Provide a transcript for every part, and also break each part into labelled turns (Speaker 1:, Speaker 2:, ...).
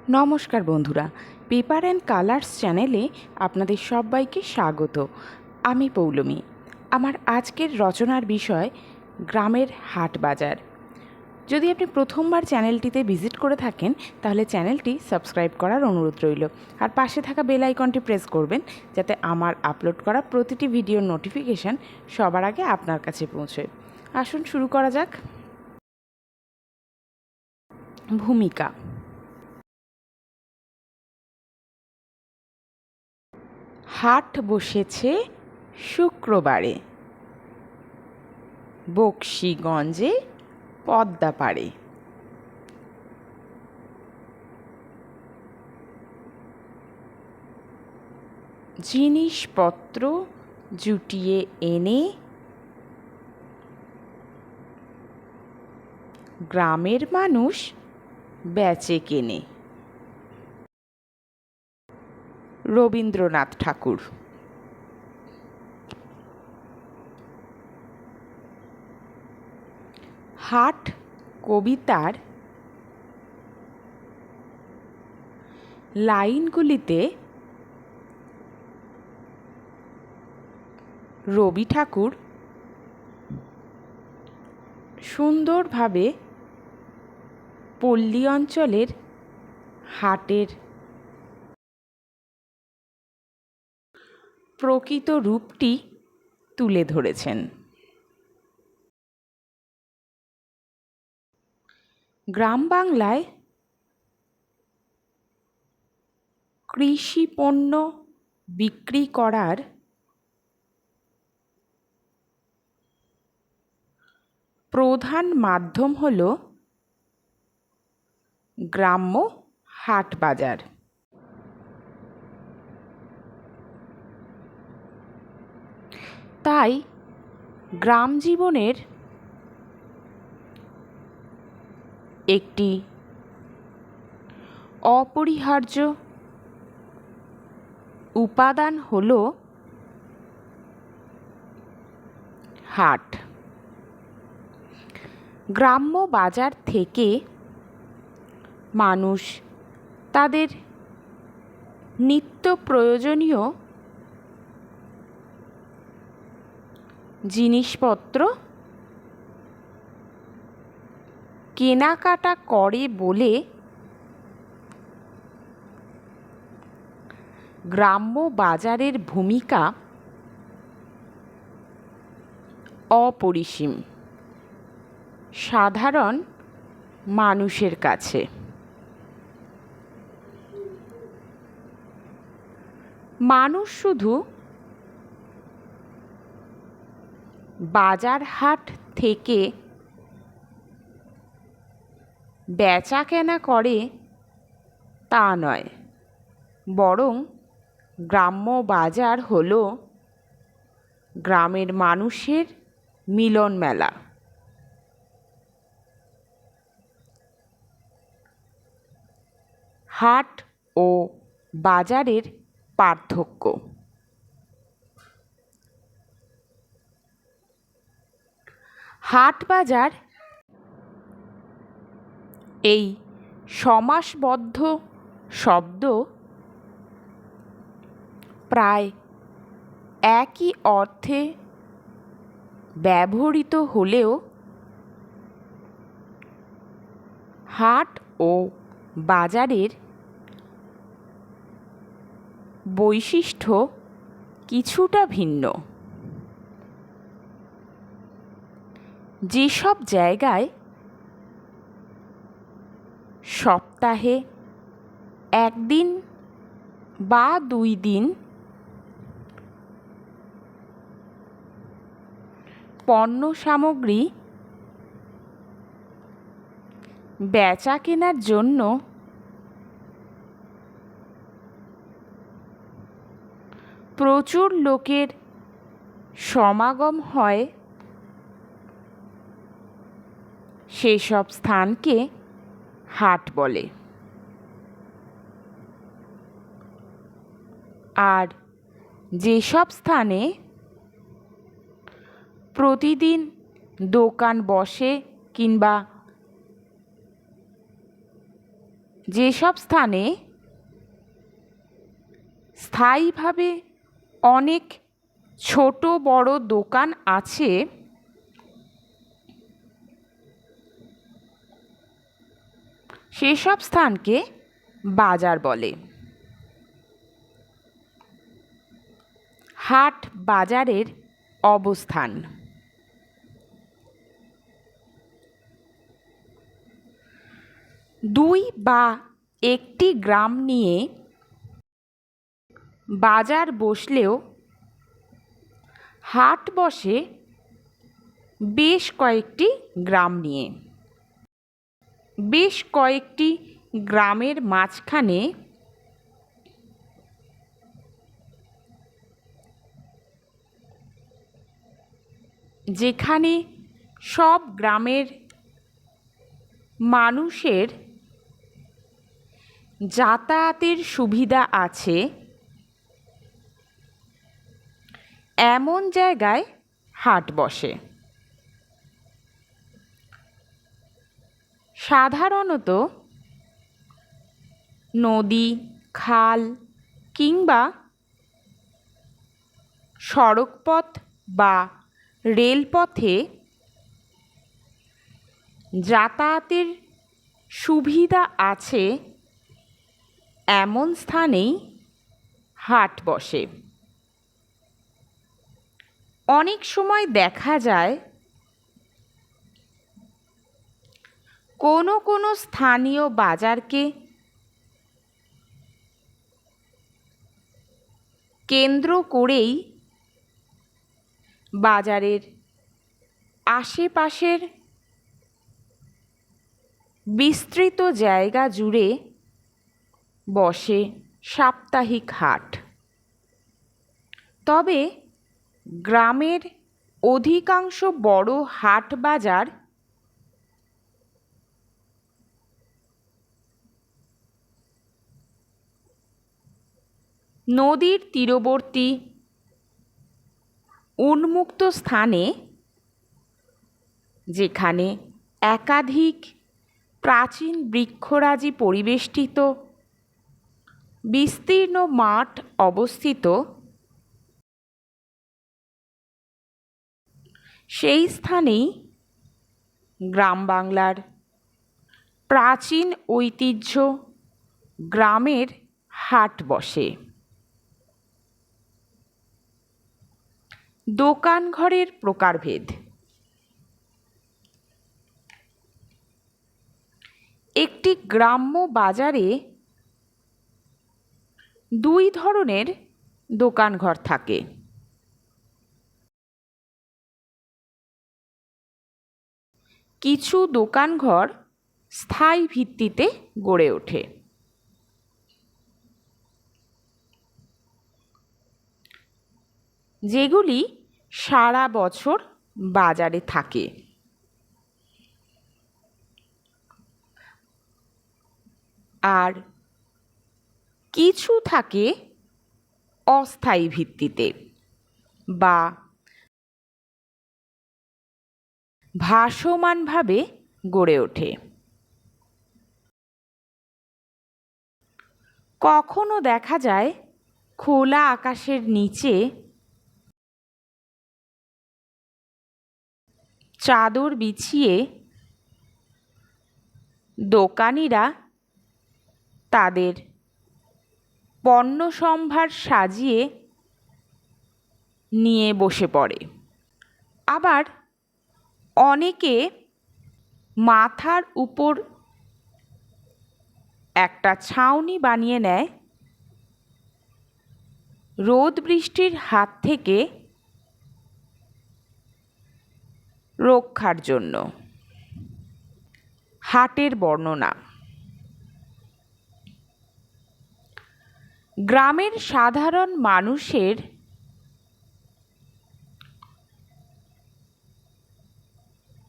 Speaker 1: নমস্কার বন্ধুরা, paper and colours চ্যানেলে আপনাদের সবাইকে স্বাগত। আমি পৌলমী। আমার আজকের রচনার বিষয় গ্রামের হাট বাজার। যদি আপনি প্রথমবার চ্যানেলটিতে ভিজিট করে থাকেন তাহলে চ্যানেলটি সাবস্ক্রাইব করার অনুরোধ রইল, আর পাশে থাকা বেল আইকনটি প্রেস করবেন যাতে আমার আপলোড করা প্রতিটি ভিডিওর নোটিফিকেশান সবার আগে আপনার কাছে পৌঁছয়। আসুন শুরু করা যাক। ভূমিকা। হাট বসেছে শুক্রবারে বকশীগঞ্জে পদ্মাপাড়ে। জিনিসপত্র জুটিয়ে এনে গ্রামের মানুষ বেচে কেনে। রবীন্দ্রনাথ ঠাকুর। হাট কবিতার লাইনগুলিতে রবি ঠাকুর সুন্দরভাবে পল্লী অঞ্চলের হাটের প্রকৃত রূপটি তুলে ধরেছেন। গ্রাম বাংলায় কৃষি পণ্য বিক্রি করার প্রধান মাধ্যম হল গ্রাম্য হাট বাজার। তাই গ্রাম জীবনের একটি অপরিহার্য উপাদান হল হাট। গ্রাম্য বাজার থেকে মানুষ তাদের নিত্য প্রয়োজনীয় জিনিসপত্র কেনাকাটা করে বলে গ্রাম্য বাজারের ভূমিকা অপরিসীম সাধারণ মানুষের কাছে। মানুষ শুধু বাজার হাট থেকে বেচা কেনা করে তা নয়, বরং গ্রাম্য বাজার হল গ্রামের মানুষের মিলন মেলা। হাট ও বাজারের পার্থক্য। হাট বাজার এই সমাসবদ্ধ শব্দ প্রায় একই অর্থে ব্যবহৃত হলেও হাট ও বাজারের বৈশিষ্ট্য কিছুটা ভিন্ন। যেসব জায়গায় সপ্তাহে একদিন বা 2 দিন পণ্য সামগ্রী বেচা কেনার জন্য প্রচুর লোকের সমাগম হয়, সেসব স্থানকে হাট বলে। আর যেসব স্থানে প্রতিদিন দোকান বসে কিংবা যেসব স্থানে স্থায়ীভাবে অনেক ছোট বড় দোকান আছে সেসব স্থানকে বাজার বলে। হাট বাজারের অবস্থান। দুই বা একটি গ্রাম নিয়ে বাজার বসলেও হাট বসে বেশ কয়েকটি গ্রাম নিয়ে। বেশ কয়েকটি গ্রামের মাঝখানে যেখানে সব গ্রামের মানুষের যাতায়াতের সুবিধা আছে এমন জায়গায় হাট বসে। সাধারণত নদী, খাল কিংবা সড়কপথ বা রেলপথে যাতায়াতের সুবিধা আছে এমন স্থানেই হাট বসে। অনেক সময় দেখা যায় কোনো কোনো স্থানীয় বাজারকে কেন্দ্র করেই বাজারের আশেপাশের বিস্তৃত জায়গা জুড়ে বসে সাপ্তাহিক হাট। তবে গ্রামের অধিকাংশ বড় হাট বাজার নদীর তীরবর্তী উন্মুক্ত স্থানে, যেখানে একাধিক প্রাচীন বৃক্ষরাজি পরিবেষ্টিত বিস্তীর্ণ মাঠ অবস্থিত, সেই স্থানেই গ্রাম বাংলার প্রাচীন ঐতিহ্য গ্রামের হাট বসে। দোকানঘরের প্রকারভেদ। একটি গ্রাম্য বাজারে দুই ধরনের দোকানঘর থাকে। কিছু দোকানঘর স্থায়ী ভিত্তিতে গড়ে ওঠে। যেগুলি সারা বছর বাজারে থাকে। আর কিছু থাকে অস্থায়ী ভিত্তিতে বা ভাসমানভাবে গড়ে ওঠে। কখনো দেখা যায় খোলা আকাশের নিচে চাদর বিছিয়ে দোকানিরা তাদের পণ্য সম্ভার সাজিয়ে নিয়ে বসে পড়ে। আবার অনেকে মাথার উপর একটা ছাউনি বানিয়ে নেয় রোদ বৃষ্টির হাত থেকে রক্ষার জন্য। হাটের বর্ণনা। গ্রামের সাধারণ মানুষের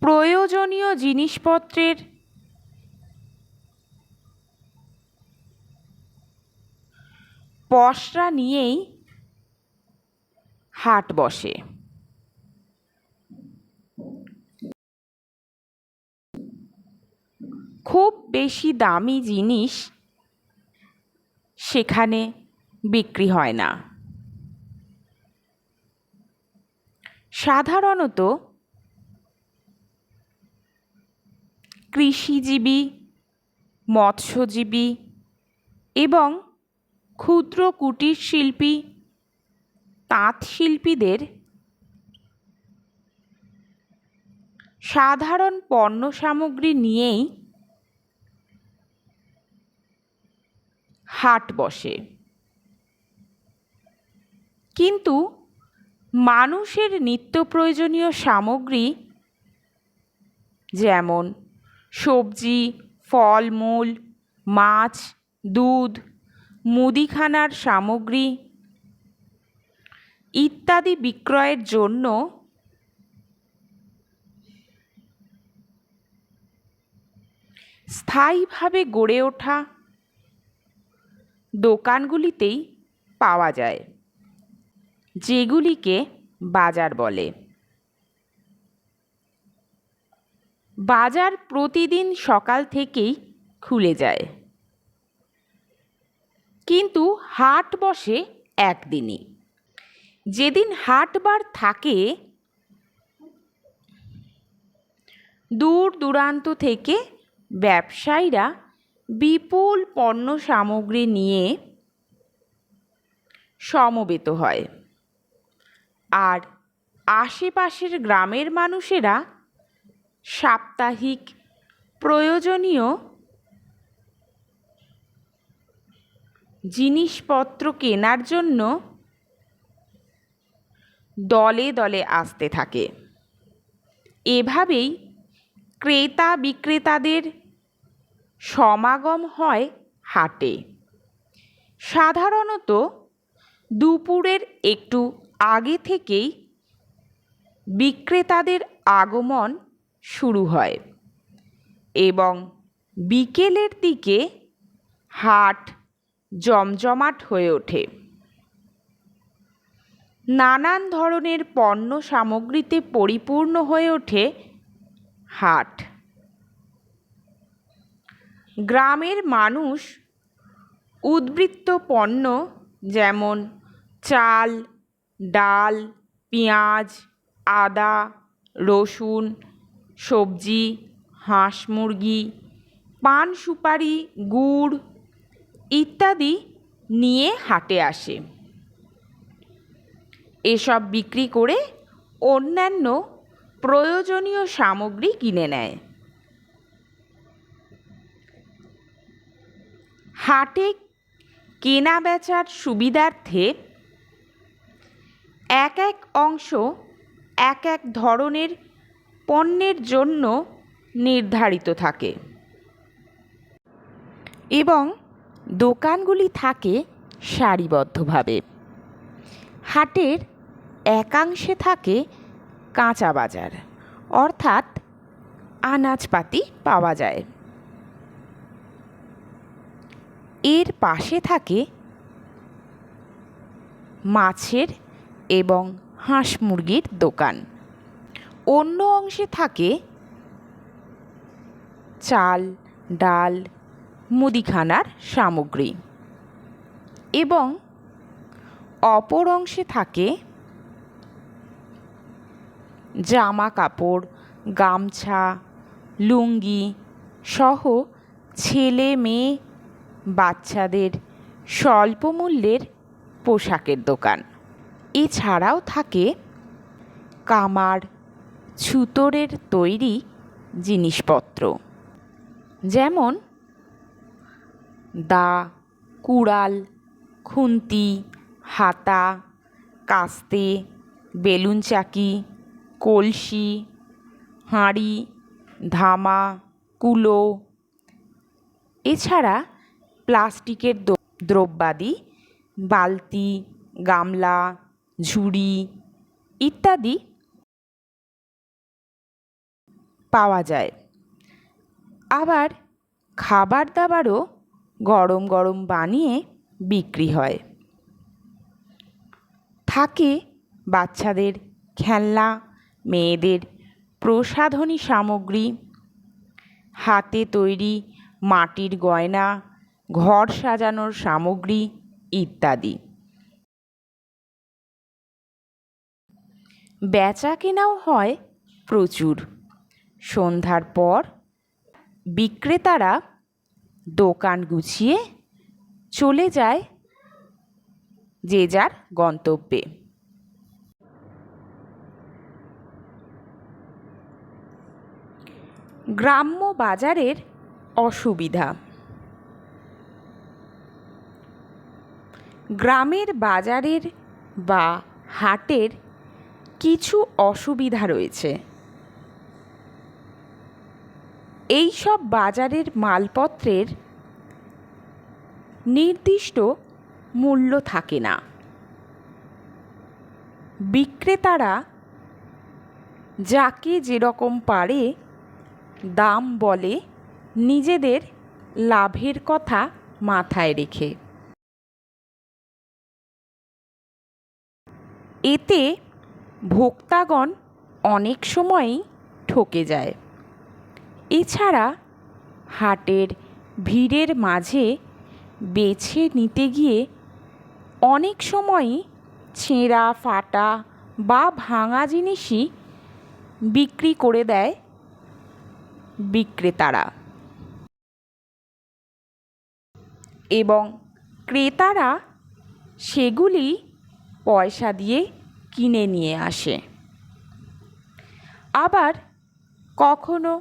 Speaker 1: প্রয়োজনীয় জিনিসপত্রের পসরা নিয়েই হাট বসে। খুব বেশি দামি জিনিস সেখানে বিক্রি হয় না। সাধারণত কৃষিজীবী, মৎস্যজীবী এবং ক্ষুদ্র কুটির শিল্পী, তাঁত শিল্পীদের সাধারণ পণ্য সামগ্রী নিয়েই হাট বসে। কিন্তু মানুষের নিত্য প্রয়োজনীয় সামগ্রী যেমন সবজি, ফলমূল, মাছ, দুধ, মুদিখানার সামগ্রী ইত্যাদি বিক্রয়ের জন্য স্থায়ীভাবে গড়ে ওঠা দোকানগুলিতেই পাওয়া যায়, যেগুলিকে বাজার বলে। বাজার প্রতিদিন সকাল থেকেই খুলে যায়, কিন্তু হাট বসে একদিনই। যেদিন হাটবার থাকে দূর দূরান্ত থেকে ব্যবসায়ীরা বিপুল পণ্য সামগ্রী নিয়ে সমবেত হয়, আর আশেপাশের গ্রামের মানুষেরা সাপ্তাহিক প্রয়োজনীয় জিনিসপত্র কেনার জন্য দলে দলে আসতে থাকে। এভাবেই ক্রেতা বিক্রেতাদের সমাগম হয় হাটে। সাধারণত দুপুরের একটু আগে থেকেই বিক্রেতাদের আগমন শুরু হয় এবং বিকেলের দিকে হাট জমজমাট হয়ে ওঠে। নানান ধরনের পণ্য সামগ্রীতে পরিপূর্ণ হয়ে ওঠে হাট। গ্রামের মানুষ উদ্বৃত্ত পণ্য যেমন চাল, ডাল, পেঁয়াজ, আদা, রসুন, সবজি, হাঁস মুরগি, পান সুপারি, গুড় ইত্যাদি নিয়ে হাটে আসে। এসব বিক্রি করে অন্যান্য প্রয়োজনীয় সামগ্রী কিনে নেয়। হাটে কেনা বেচার সুবিধার্থে এক এক অংশ এক এক ধরনের পণ্যের জন্য নির্ধারিত থাকে এবং দোকানগুলি থাকে সারিবদ্ধভাবে। হাটের একাংশে থাকে কাঁচা বাজার, অর্থাৎ আনাজপাতি পাওয়া যায়। এর পাশে থাকে মাছের এবং হাঁস মুরগির দোকান। অন্য অংশে থাকে চাল, ডাল, মুদিখানার সামগ্রী এবং অপর অংশে থাকে জামা কাপড়, গামছা, লুঙ্গি সহ ছেলে মেয়ে বাচ্চাদের স্বল্প মূল্যের পোশাকের দোকান। এছাড়াও থাকে কামার, ছুতোরের তৈরি জিনিসপত্র যেমন দা, কুড়াল, খুন্তি, হাতা, কাস্তে, বেলুন চাকি, কলসি, হাঁড়ি, ধামা, কুলো। এছাড়া প্লাস্টিকের দ্রব্যাদি, বালতি, গামলা, ঝুড়ি ইত্যাদি পাওয়া যায়। আবার খাবার দাবারও গরম গরম বানিয়ে বিক্রি হয়। থাকে বাচ্চাদের খেলনা, মেয়েদের প্রসাধনী সামগ্রী, হাতে তৈরি মাটির গয়না, ঘর সাজানোর সামগ্রী ইত্যাদি। বেচা কেনাও হয় প্রচুর। সন্ধ্যার পর বিক্রেতারা দোকান গুছিয়ে চলে যায় যে যার গন্তব্যে। গ্রাম্য বাজারের অসুবিধা। গ্রামের বাজারের বা হাটের কিছু অসুবিধা রয়েছে। এই সব বাজারের মালপত্রের নির্দিষ্ট মূল্য থাকে না। বিক্রেতারা যাকে যেরকম পারে দাম বলে, নিজেদের লাভের কথা মাথায় রেখে। এতে ভোক্তাগণ অনেক সময়ই ঠকে যায়। এছাড়া হাটের ভিড়ের মাঝে বেছে নিতে গিয়ে অনেক সময়ই ছেঁড়া ফাটা বা ভাঙা জিনিসই বিক্রি করে দেয় বিক্রেতারা, এবং ক্রেতারা সেগুলি পয়সা দিয়ে কিনে নিয়ে আসে। আবার কখনো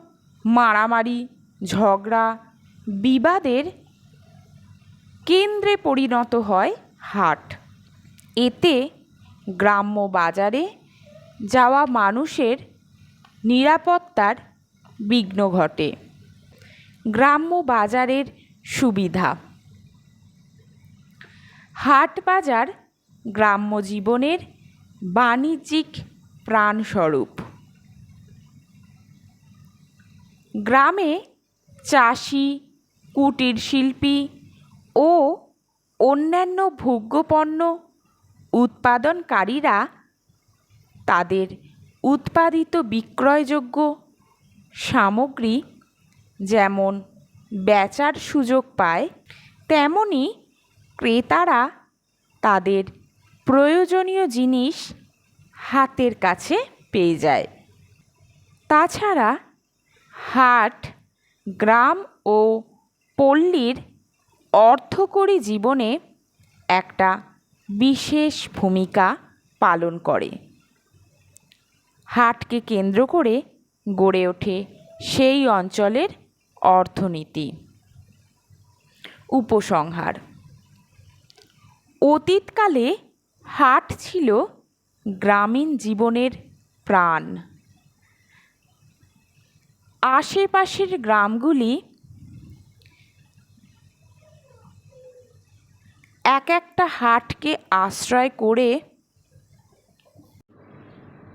Speaker 1: মারামারি, ঝগড়া, বিবাদের কেন্দ্রে পরিণত হয় হাট। এতে গ্রাম্য বাজারে যাওয়া মানুষের নিরাপত্তার বিঘ্ন ঘটে। গ্রাম্য বাজারের সুবিধা। হাট বাজার গ্রাম্য জীবনের বাণিজ্যিক প্রাণস্বরূপ। গ্রামে চাষি, কুটির শিল্পী ও অন্যান্য ভোগ্যপণ্য উৎপাদনকারীরা তাদের উৎপাদিত বিক্রয়যোগ্য সামগ্রী যেমন বেচার সুযোগ পায়, তেমনি ক্রেতারা তাদের প্রয়োজনীয় জিনিস হাতের কাছে পেয়ে যায়। তাছাড়া হাট গ্রাম ও পল্লীর অর্থকরী জীবনে একটা বিশেষ ভূমিকা পালন করে। হাটকে কেন্দ্র করে গড়ে ওঠে সেই অঞ্চলের অর্থনীতি। উপসংহার। অতীতকালে হাট ছিল গ্রামীণ জীবনের প্রাণ। আশেপাশের গ্রামগুলি এক একটা হাটকে আশ্রয় করে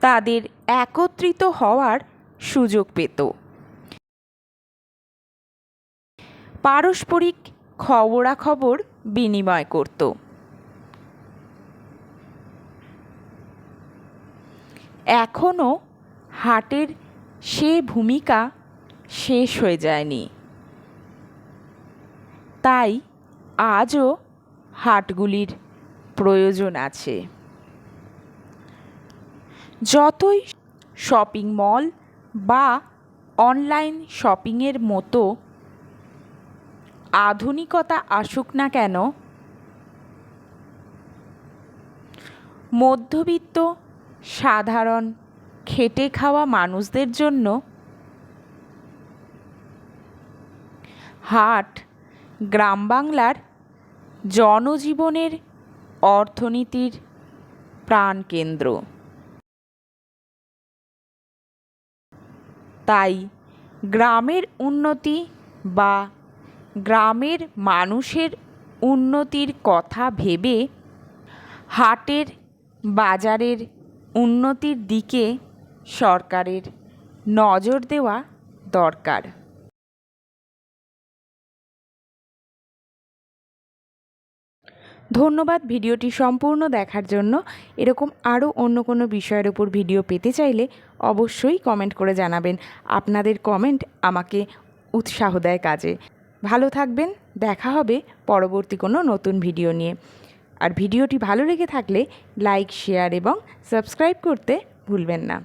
Speaker 1: তাদের একত্রিত হওয়ার সুযোগ পেত। পারস্পরিক খবরাখবর বিনিময় করত। এখনও হাটের সে ভূমিকা শেষ হয়ে যায়নি। তাই আজও হাটগুলির প্রয়োজন আছে। যতই শপিং মল বা অনলাইন শপিংয়ের মতো আধুনিকতা আসুক না কেন, মধ্যবিত্ত সাধারণ খেটে খাওয়া মানুষদের জন্য হাট গ্রাম বাংলার জনজীবনের অর্থনীতির প্রাণকেন্দ্র। তাই গ্রামের উন্নতি বা গ্রামের মানুষের উন্নতির কথা ভেবে হাটের বাজারের উন্নতির দিকে সরকারের নজর দেওয়া দরকার। ধন্যবাদ ভিডিওটি সম্পূর্ণ দেখার জন্য। এরকম আরও অন্য কোনো বিষয়ের উপর ভিডিও পেতে চাইলে অবশ্যই কমেন্ট করে জানাবেন। আপনাদের কমেন্ট আমাকে উৎসাহ দেয় কাজে। ভালো থাকবেন। দেখা হবে পরবর্তী কোনো নতুন ভিডিও নিয়ে। আর ভিডিওটি ভালো লেগে থাকলে লাইক, শেয়ার এবং সাবস্ক্রাইব করতে ভুলবেন না।